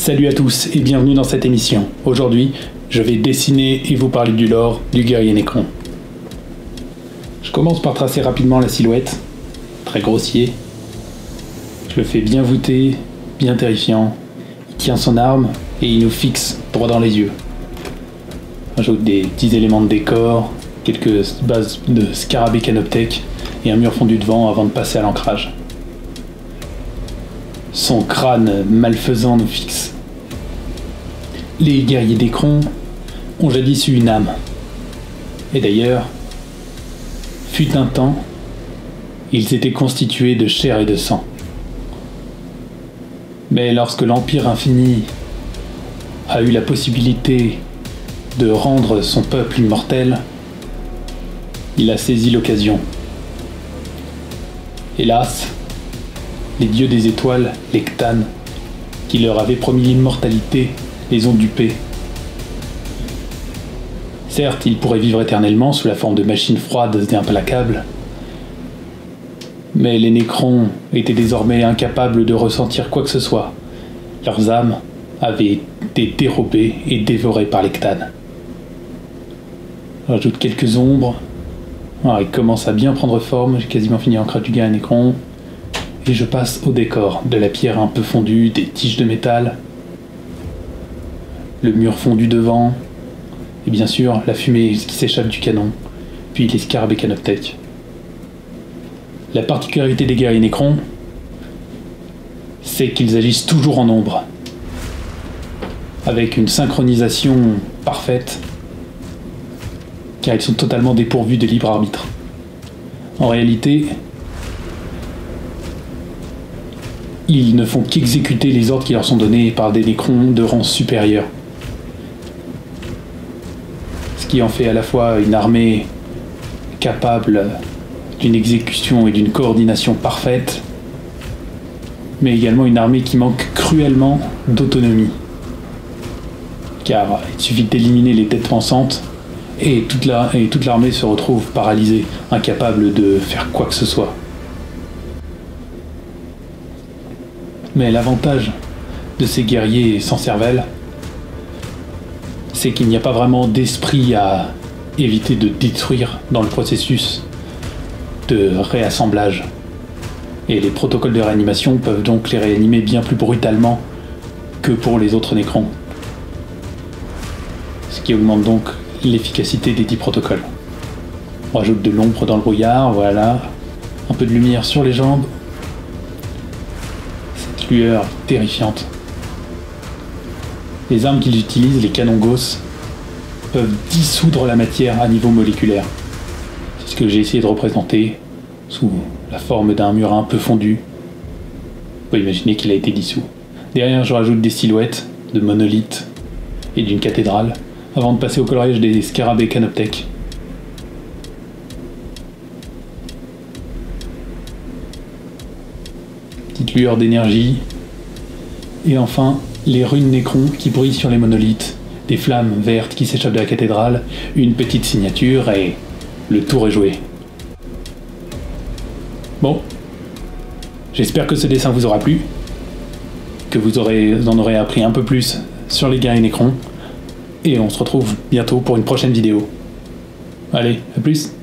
Salut à tous et bienvenue dans cette émission. Aujourd'hui, je vais dessiner et vous parler du lore du guerrier Nécron. Je commence par tracer rapidement la silhouette, très grossier. Je le fais bien voûté, bien terrifiant. Il tient son arme et il nous fixe droit dans les yeux. J'ajoute des petits éléments de décor, quelques bases de scarabée canoptèque et un mur fondu devant avant de passer à l'ancrage. Son crâne malfaisant nous fixe. Les guerriers Nécron ont jadis eu une âme. Et d'ailleurs, fut un temps, ils étaient constitués de chair et de sang. Mais lorsque l'Empire Infini a eu la possibilité de rendre son peuple immortel, il a saisi l'occasion. Hélas, les dieux des étoiles, les Cthans, qui leur avaient promis l'immortalité, les ont dupés. Certes, ils pourraient vivre éternellement sous la forme de machines froides et implacables, mais les Nécrons étaient désormais incapables de ressentir quoi que ce soit. Leurs âmes avaient été dérobées et dévorées par les Cthans. J'ajoute quelques ombres. Alors, il commence à bien prendre forme, j'ai quasiment fini l'ancrage du guerrier Nécron. Et je passe au décor, de la pierre un peu fondue, des tiges de métal, le mur fondu devant, et bien sûr la fumée qui s'échappe du canon, puis les scarabées canoptèques. La particularité des guerriers Nécron, c'est qu'ils agissent toujours en ombre, avec une synchronisation parfaite, car ils sont totalement dépourvus de libre arbitre. En réalité, ils ne font qu'exécuter les ordres qui leur sont donnés par des Nécrons de rang supérieur. Ce qui en fait à la fois une armée capable d'une exécution et d'une coordination parfaite, mais également une armée qui manque cruellement d'autonomie. Car il suffit d'éliminer les têtes pensantes et toute l'armée se retrouve paralysée, incapable de faire quoi que ce soit. Mais l'avantage de ces guerriers sans cervelle, c'est qu'il n'y a pas vraiment d'esprit à éviter de détruire dans le processus de réassemblage. Et les protocoles de réanimation peuvent donc les réanimer bien plus brutalement que pour les autres Nécrons. Ce qui augmente donc l'efficacité des 10 protocoles. On rajoute de l'ombre dans le brouillard, voilà. Un peu de lumière sur les jambes. Lueur terrifiante. Les armes qu'ils utilisent, les canons Gauss, peuvent dissoudre la matière à niveau moléculaire. C'est ce que j'ai essayé de représenter sous la forme d'un mur un peu fondu. On peut imaginer qu'il a été dissous. Derrière, je rajoute des silhouettes de monolithes et d'une cathédrale avant de passer au coloriage des scarabées canoptèques. Petite lueur d'énergie, et enfin les runes Nécron qui brillent sur les monolithes, des flammes vertes qui s'échappent de la cathédrale, une petite signature et le tour est joué. Bon, j'espère que ce dessin vous aura plu, que vous en aurez appris un peu plus sur les guerriers Nécron, et on se retrouve bientôt pour une prochaine vidéo. Allez, à plus!